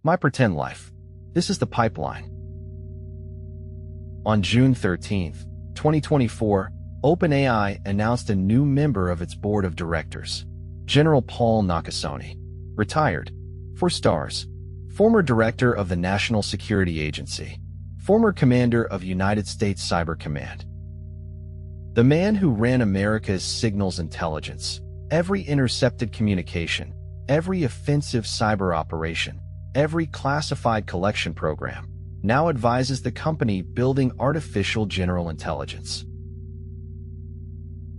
My pretend life. This is the pipeline. On June 13, 2024, OpenAI announced a new member of its board of directors, General Paul Nakasone, retired. 4 stars. Former director of the National Security Agency, former commander of United States Cyber Command. The man who ran America's signals intelligence, every intercepted communication, every offensive cyber operation, every classified collection program, now advises the company building artificial general intelligence.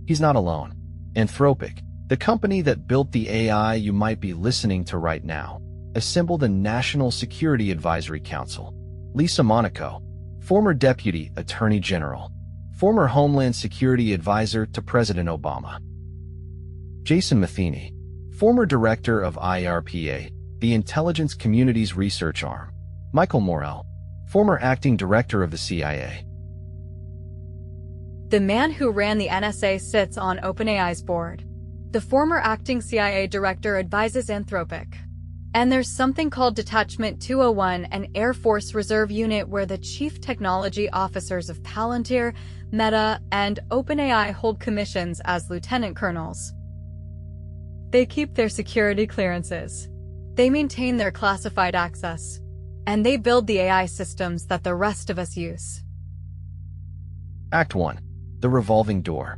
He's not alone. Anthropic, the company that built the AI you might be listening to right now, assembled a National Security Advisory Council. Lisa Monaco, former Deputy Attorney General, former Homeland Security Advisor to President Obama. Jason Matheny, former Director of IRPA, the Intelligence Community's research arm. Michael Morell, former Acting Director of the CIA. The man who ran the NSA sits on OpenAI's board. The former acting CIA director advises Anthropic. And there's something called Detachment 201, an Air Force Reserve unit where the chief technology officers of Palantir, Meta, and OpenAI hold commissions as lieutenant colonels. They keep their security clearances. They maintain their classified access. And they build the AI systems that the rest of us use. Act 1. The revolving door.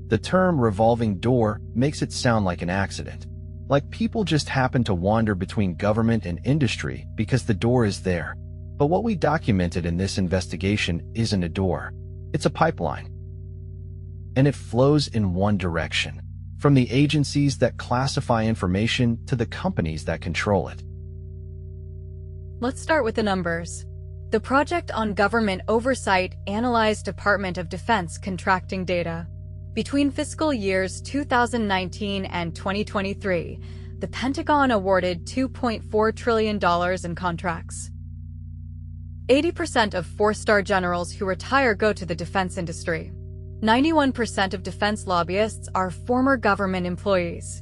The term revolving door makes it sound like an accident. Like people just happen to wander between government and industry because the door is there. But what we documented in this investigation isn't a door. It's a pipeline. And it flows in one direction, from the agencies that classify information to the companies that control it. Let's start with the numbers. The Project on Government Oversight analyzed Department of Defense contracting data. Between fiscal years 2019 and 2023, the Pentagon awarded $2.4 trillion in contracts. 80% of 4-star generals who retire go to the defense industry. 91% of defense lobbyists are former government employees.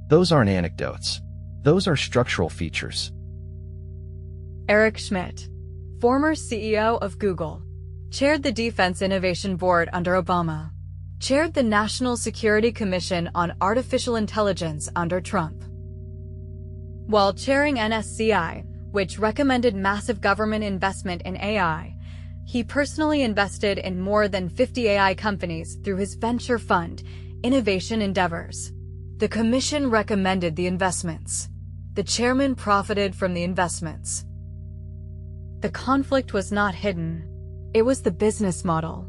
Those aren't anecdotes. Those are structural features. Eric Schmidt, former CEO of Google, chaired the Defense Innovation Board under Obama, chaired the National Security Commission on Artificial Intelligence under Trump. While chairing NSCI, which recommended massive government investment in AI, he personally invested in more than 50 AI companies through his venture fund, Innovation Endeavors. The commission recommended the investments. The chairman profited from the investments. The conflict was not hidden. It was the business model.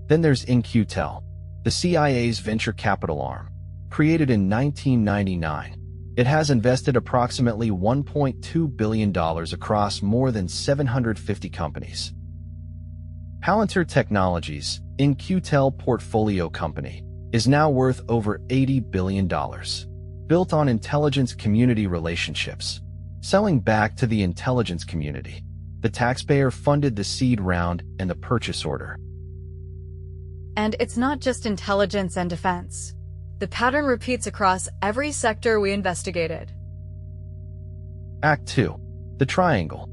Then there's In-Q-Tel, the CIA's venture capital arm. Created in 1999, it has invested approximately $1.2 billion across more than 750 companies. Palantir Technologies, In-Q-Tel portfolio company, is now worth over $80 billion. Built on intelligence community relationships, selling back to the intelligence community. The taxpayer funded the seed round and the purchase order. And it's not just intelligence and defense. The pattern repeats across every sector we investigated. Act 2. The Triangle.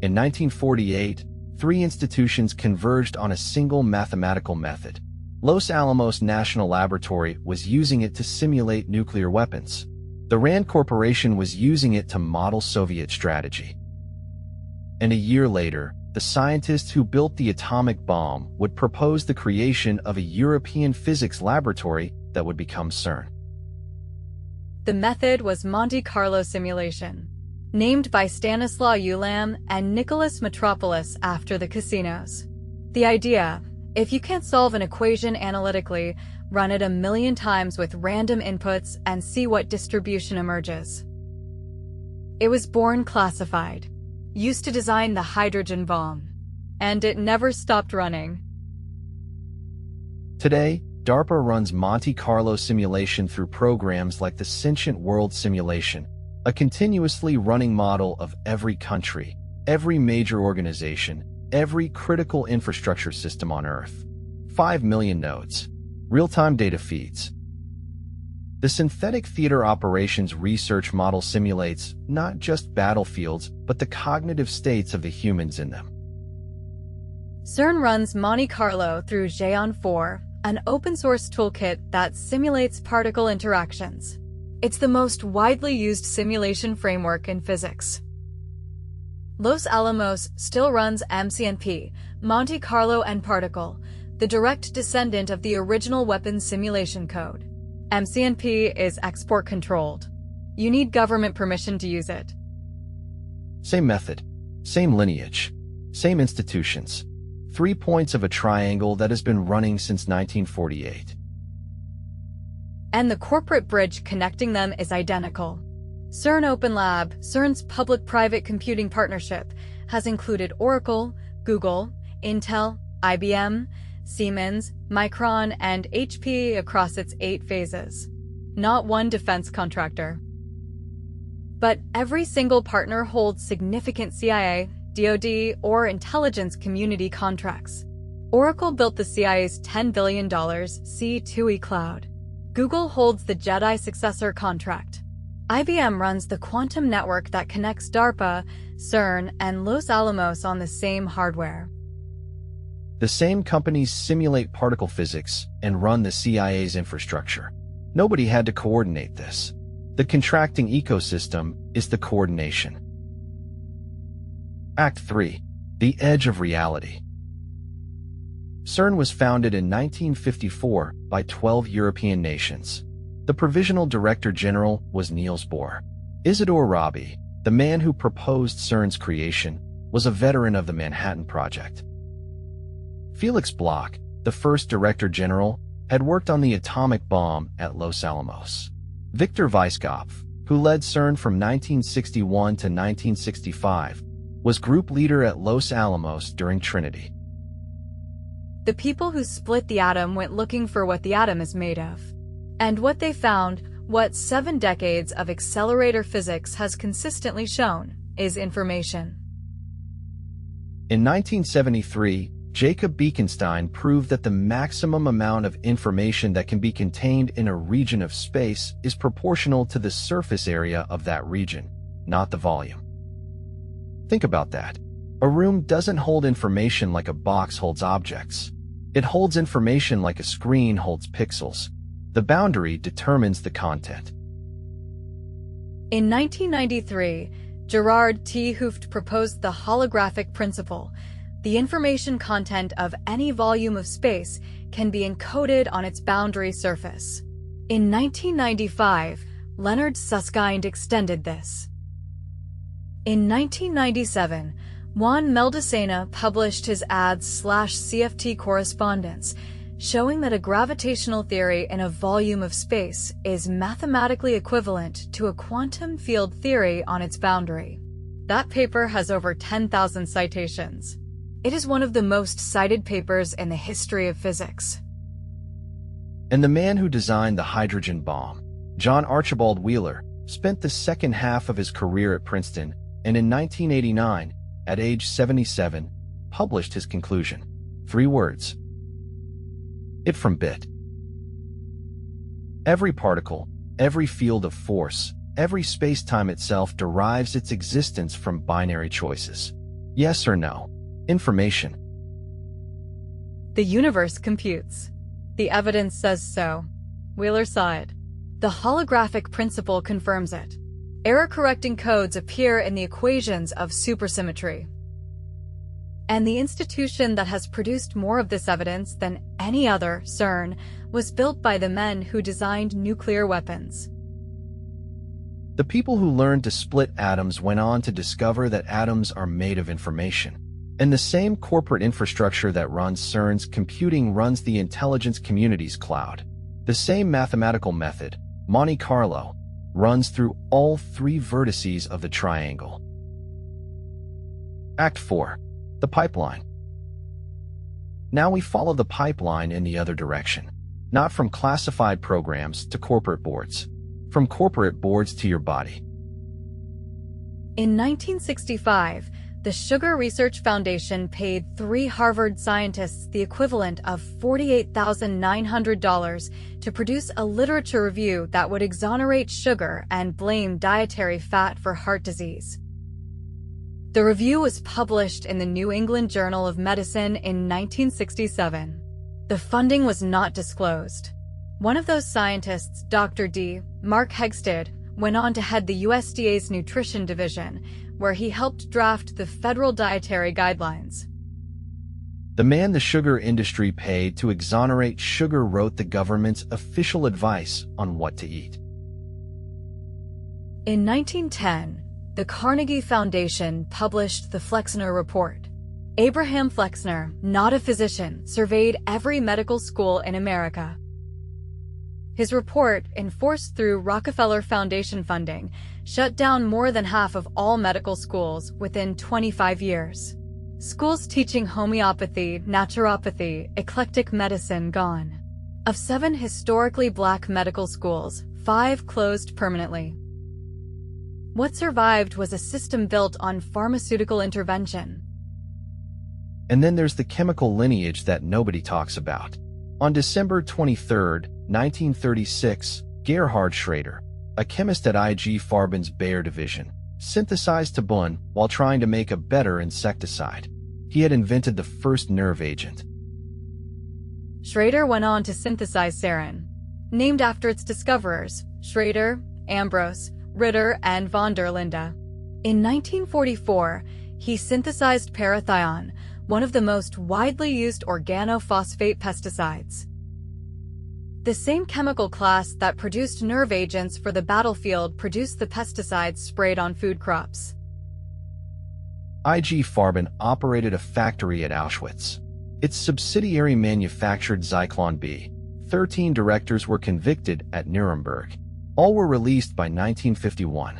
In 1948, 3 institutions converged on a single mathematical method. Los Alamos National Laboratory was using it to simulate nuclear weapons. The RAND Corporation was using it to model Soviet strategy. And a year later, the scientists who built the atomic bomb would propose the creation of a European physics laboratory that would become CERN. The method was Monte Carlo simulation, named by Stanislaw Ulam and Nicholas Metropolis after the casinos. The idea, if you can't solve an equation analytically, run it 1,000,000 times with random inputs and see what distribution emerges. It was born classified, used to design the hydrogen bomb, and it never stopped running. Today, DARPA runs Monte Carlo simulation through programs like the Sentient World Simulation, a continuously running model of every country, every major organization, every critical infrastructure system on Earth. 5 million nodes. Real-time data feeds. The synthetic theater operations research model simulates not just battlefields, but the cognitive states of the humans in them. CERN runs Monte Carlo through Xeon 4, an open-source toolkit that simulates particle interactions. It's the most widely used simulation framework in physics. Los Alamos still runs MCNP, Monte Carlo and Particle, the direct descendant of the original weapons simulation code. MCNP is export-controlled. You need government permission to use it. Same method, same lineage, same institutions. 3 points of a triangle that has been running since 1948. And the corporate bridge connecting them is identical. CERN Open Lab, CERN's public-private computing partnership, has included Oracle, Google, Intel, IBM, Siemens, Micron, and HP across its 8 phases. Not one defense contractor. But every single partner holds significant CIA, DoD, or intelligence community contracts. Oracle built the CIA's $10 billion C2E cloud. Google holds the JEDI successor contract. IBM runs the quantum network that connects DARPA, CERN, and Los Alamos on the same hardware. The same companies simulate particle physics and run the CIA's infrastructure. Nobody had to coordinate this. The contracting ecosystem is the coordination. Act 3. The Edge of Reality. CERN was founded in 1954 by 12 European nations. The Provisional Director General was Niels Bohr. Isidore Rabi, the man who proposed CERN's creation, was a veteran of the Manhattan Project. Felix Bloch, the first Director General, had worked on the atomic bomb at Los Alamos. Victor Weisskopf, who led CERN from 1961 to 1965, was group leader at Los Alamos during Trinity. The people who split the atom went looking for what the atom is made of. And what they found, what 7 decades of accelerator physics has consistently shown, is information. In 1973, Jacob Bekenstein proved that the maximum amount of information that can be contained in a region of space is proportional to the surface area of that region, not the volume. Think about that. A room doesn't hold information like a box holds objects. It holds information like a screen holds pixels. The boundary determines the content. In 1993, Gerard T. Hooft proposed the holographic principle. The information content of any volume of space can be encoded on its boundary surface. In 1995, Leonard Susskind extended this. In 1997, Juan Meldacena published his ADS/CFT correspondence, showing that a gravitational theory in a volume of space is mathematically equivalent to a quantum field theory on its boundary. That paper has over 10,000 citations. It is one of the most cited papers in the history of physics. And the man who designed the hydrogen bomb, John Archibald Wheeler, spent the second half of his career at Princeton, and in 1989, at age 77, published his conclusion. 3 words. It from bit. Every particle, every field of force, every space-time itself derives its existence from binary choices. Yes or no. Information. The universe computes. The evidence says so. Wheeler saw it. The holographic principle confirms it. Error-correcting codes appear in the equations of supersymmetry. And the institution that has produced more of this evidence than any other, CERN, was built by the men who designed nuclear weapons. The people who learned to split atoms went on to discover that atoms are made of information. And the same corporate infrastructure that runs CERN's computing runs the intelligence community's cloud. The same mathematical method, Monte Carlo, runs through all 3 vertices of the triangle. Act 4. The pipeline. Now we follow the pipeline in the other direction, not from classified programs to corporate boards, from corporate boards to your body. In 1965, The Sugar Research Foundation paid 3 Harvard scientists the equivalent of $48,900 to produce a literature review that would exonerate sugar and blame dietary fat for heart disease. The review was published in the New England Journal of Medicine in 1967. The funding was not disclosed. One of those scientists, Dr. D. Mark Hegsted, went on to head the USDA's Nutrition Division, where he helped draft the federal dietary guidelines. The man the sugar industry paid to exonerate sugar wrote the government's official advice on what to eat. In 1910, the Carnegie Foundation published the Flexner Report. Abraham Flexner, not a physician, surveyed every medical school in America. His report, enforced through Rockefeller Foundation funding, shut down more than half of all medical schools within 25 years. Schools teaching homeopathy, naturopathy, eclectic medicine gone. Of 7 historically black medical schools, 5 closed permanently. What survived was a system built on pharmaceutical intervention. And then there's the chemical lineage that nobody talks about. On December 23, 1936, Gerhard Schrader, a chemist at IG Farben's Bayer division, synthesized tabun while trying to make a better insecticide. He had invented the first nerve agent. Schrader went on to synthesize CERN, named after its discoverers, Schrader, Ambrose, Ritter, and von der Linde. In 1944, he synthesized parathion, one of the most widely used organophosphate pesticides. The same chemical class that produced nerve agents for the battlefield produced the pesticides sprayed on food crops. IG Farben operated a factory at Auschwitz. Its subsidiary manufactured Zyklon B. 13 directors were convicted at Nuremberg. All were released by 1951.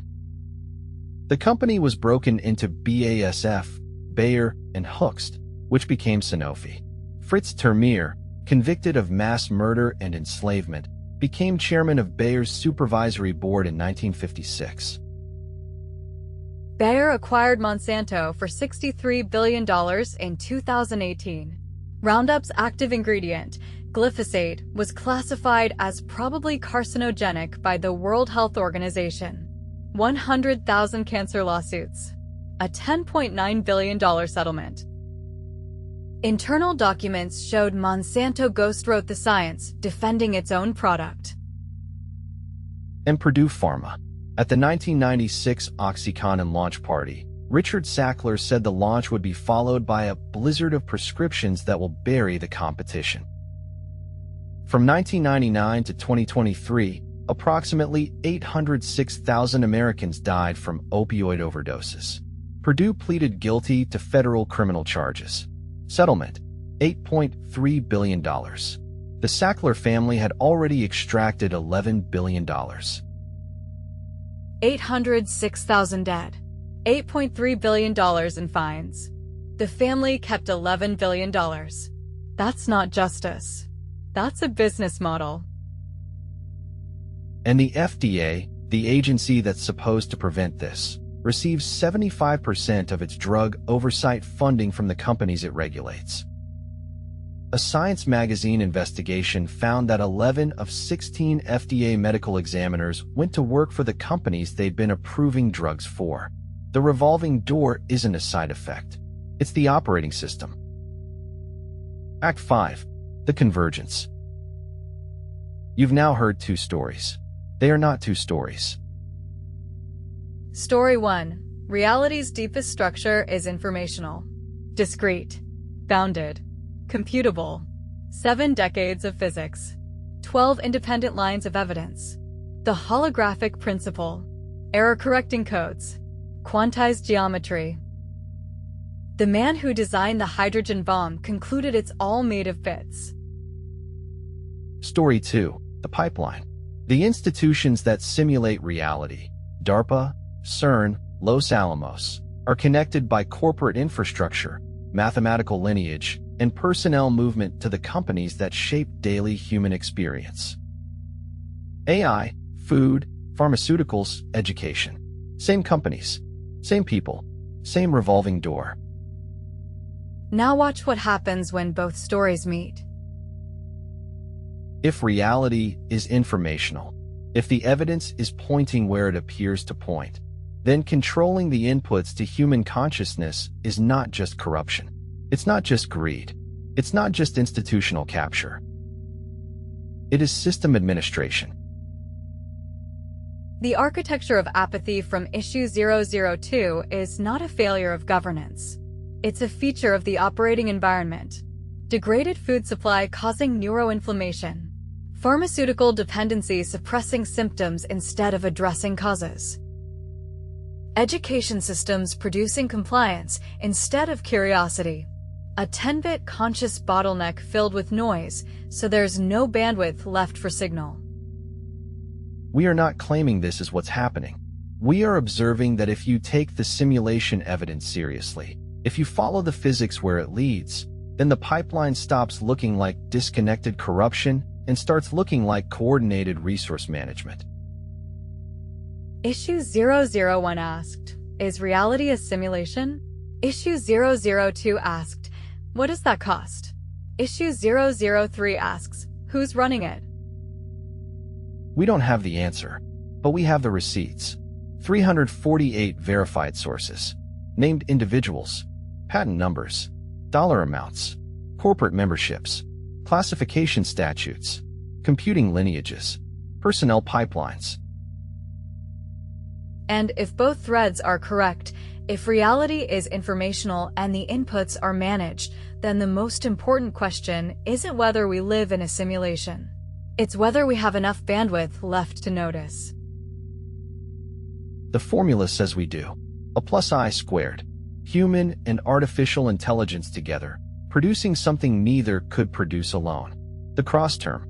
The company was broken into BASF, Bayer, and Hoechst, which became Sanofi. Fritz Termeer, convicted of mass murder and enslavement, became chairman of Bayer's supervisory board in 1956. Bayer acquired Monsanto for $63 billion in 2018. Roundup's active ingredient, glyphosate, was classified as probably carcinogenic by the World Health Organization. 100,000 cancer lawsuits. A $10.9 billion settlement. Internal documents showed Monsanto ghostwrote the science, defending its own product. And Purdue Pharma. At the 1996 OxyContin launch party, Richard Sackler said the launch would be followed by a blizzard of prescriptions that will bury the competition. From 1999 to 2023, approximately 806,000 Americans died from opioid overdoses. Purdue pleaded guilty to federal criminal charges. Settlement: $8.3 billion. The Sackler family had already extracted $11 billion. 806,000 dead. $8.3 billion in fines. The family kept $11 billion. That's not justice. That's a business model. And the FDA, the agency that's supposed to prevent this, receives 75% of its drug oversight funding from the companies it regulates. A Science magazine investigation found that 11 of 16 FDA medical examiners went to work for the companies they'd been approving drugs for. The revolving door isn't a side effect. It's the operating system. Act 5. The Convergence. You've now heard 2 stories. They are not 2 stories. Story 1. Reality's deepest structure is informational. Discrete. Bounded. Computable. 7 decades of physics. 12 independent lines of evidence. The holographic principle. Error-correcting codes. Quantized geometry. The man who designed the hydrogen bomb concluded it's all made of bits. Story 2. The Pipeline. The institutions that simulate reality, DARPA, CERN, Los Alamos, are connected by corporate infrastructure, mathematical lineage, and personnel movement to the companies that shape daily human experience. AI, food, pharmaceuticals, education. Same companies, same people, Same revolving door. Now watch what happens when both stories meet. If reality is informational, if the evidence is pointing where it appears to point, then controlling the inputs to human consciousness is not just corruption. It's not just greed. It's not just institutional capture. It is system administration. The architecture of apathy from Issue 002 is not a failure of governance. It's a feature of the operating environment. Degraded food supply causing neuroinflammation. Pharmaceutical dependency suppressing symptoms instead of addressing causes. Education systems producing compliance instead of curiosity. A 10-bit conscious bottleneck filled with noise, so there's no bandwidth left for signal. We are not claiming this is what's happening. We are observing that if you take the simulation evidence seriously, if you follow the physics where it leads, then the pipeline stops looking like disconnected corruption and starts looking like coordinated resource management. Issue 001 asked, is reality a simulation? Issue 002 asked, what does that cost? Issue 003 asks, who's running it? We don't have the answer, but we have the receipts. 348 verified sources, named individuals, patent numbers, dollar amounts, corporate memberships, classification statutes, computing lineages, personnel pipelines. And if both threads are correct, if reality is informational and the inputs are managed, then the most important question isn't whether we live in a simulation. It's whether we have enough bandwidth left to notice. The formula says we do. A plus I squared. Human and artificial intelligence together, producing something neither could produce alone. The cross term.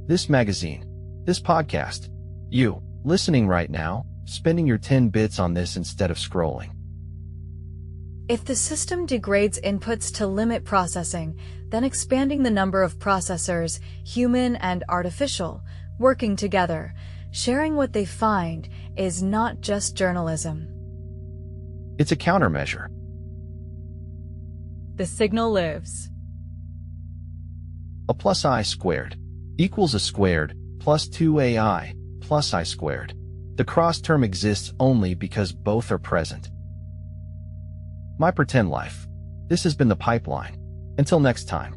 This magazine, this podcast, you, listening right now, spending your 10 bits on this instead of scrolling. If the system degrades inputs to limit processing, then expanding the number of processors, human and artificial, working together, sharing what they find, is not just journalism. It's a countermeasure. The signal lives. A plus I squared equals a squared plus 2AI plus I squared. The cross term exists only because both are present. My pretend life. This has been The Pipeline. Until next time.